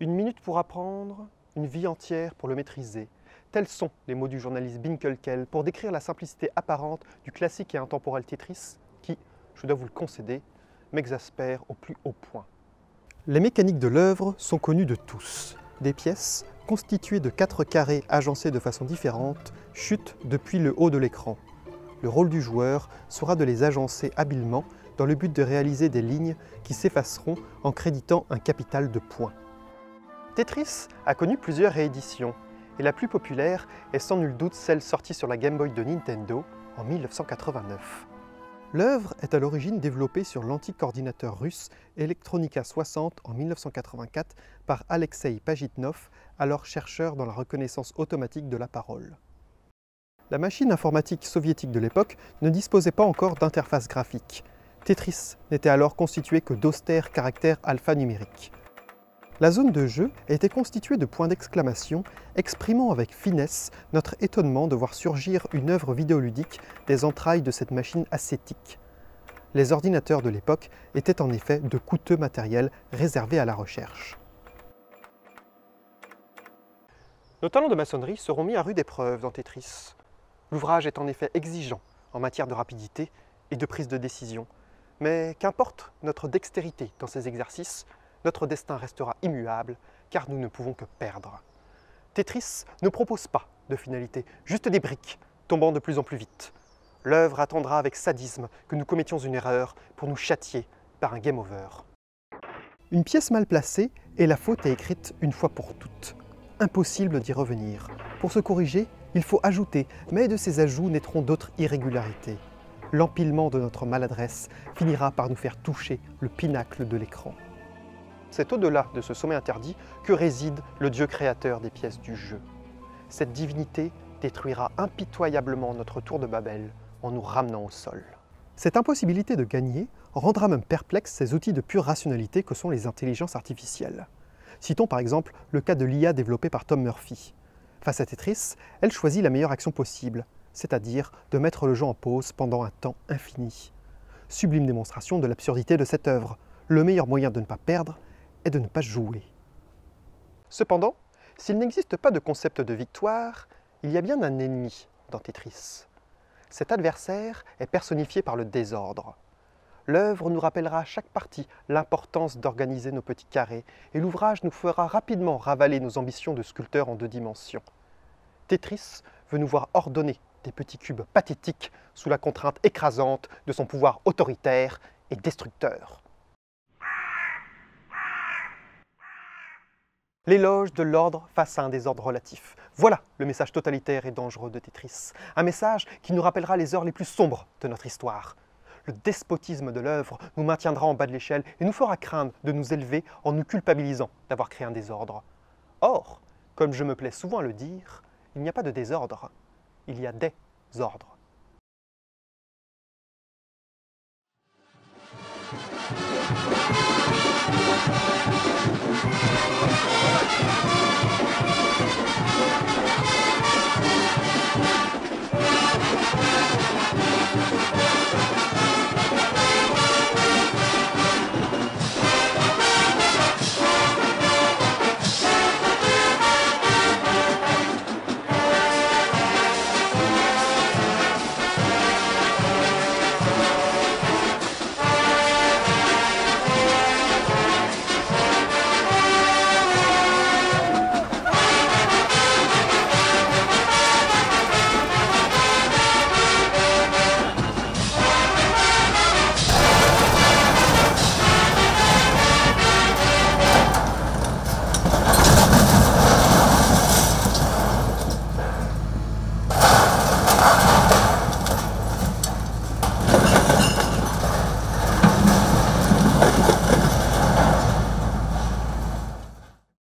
Une minute pour apprendre, une vie entière pour le maîtriser. Tels sont les mots du journaliste Binkelkel pour décrire la simplicité apparente du classique et intemporel Tetris qui, je dois vous le concéder, m'exaspère au plus haut point. Les mécaniques de l'œuvre sont connues de tous. Des pièces, constituées de 4 carrés agencés de façon différente, chutent depuis le haut de l'écran. Le rôle du joueur sera de les agencer habilement dans le but de réaliser des lignes qui s'effaceront en créditant un capital de points. Tetris a connu plusieurs rééditions, et la plus populaire est sans nul doute celle sortie sur la Game Boy de Nintendo en 1989. L'œuvre est à l'origine développée sur l'antique ordinateur russe Electronica 60 en 1984 par Alexei Pajitnov, alors chercheur dans la reconnaissance automatique de la parole. La machine informatique soviétique de l'époque ne disposait pas encore d'interface graphique. Tetris n'était alors constitué que d'austères caractères alphanumériques. La zone de jeu était constituée de points d'exclamation exprimant avec finesse notre étonnement de voir surgir une œuvre vidéoludique des entrailles de cette machine ascétique. Les ordinateurs de l'époque étaient en effet de coûteux matériel réservé à la recherche. Nos talents de maçonnerie seront mis à rude épreuve dans Tetris. L'ouvrage est en effet exigeant en matière de rapidité et de prise de décision. Mais qu'importe notre dextérité dans ces exercices, notre destin restera immuable, car nous ne pouvons que perdre. Tetris ne propose pas de finalité, juste des briques, tombant de plus en plus vite. L'œuvre attendra avec sadisme que nous commettions une erreur pour nous châtier par un game over. Une pièce mal placée et la faute est écrite une fois pour toutes. Impossible d'y revenir. Pour se corriger, il faut ajouter, mais de ces ajouts naîtront d'autres irrégularités. L'empilement de notre maladresse finira par nous faire toucher le pinacle de l'écran. C'est au-delà de ce sommet interdit que réside le Dieu créateur des pièces du jeu. Cette divinité détruira impitoyablement notre tour de Babel en nous ramenant au sol. Cette impossibilité de gagner rendra même perplexes ces outils de pure rationalité que sont les intelligences artificielles. Citons par exemple le cas de l'IA développée par Tom Murphy. Face à Tetris, elle choisit la meilleure action possible, c'est-à-dire de mettre le jeu en pause pendant un temps infini. Sublime démonstration de l'absurdité de cette œuvre. Le meilleur moyen de ne pas perdre est de ne pas jouer. Cependant, s'il n'existe pas de concept de victoire, il y a bien un ennemi dans Tetris. Cet adversaire est personnifié par le désordre. L'œuvre nous rappellera à chaque partie l'importance d'organiser nos petits carrés, et l'ouvrage nous fera rapidement ravaler nos ambitions de sculpteur en 2 dimensions. Tetris veut nous voir ordonner des petits cubes pathétiques sous la contrainte écrasante de son pouvoir autoritaire et destructeur. L'éloge de l'ordre face à un désordre relatif. Voilà le message totalitaire et dangereux de Tetris. Un message qui nous rappellera les heures les plus sombres de notre histoire. Le despotisme de l'œuvre nous maintiendra en bas de l'échelle et nous fera craindre de nous élever en nous culpabilisant d'avoir créé un désordre. Or, comme je me plais souvent à le dire, il n'y a pas de désordre, il y a des ordres.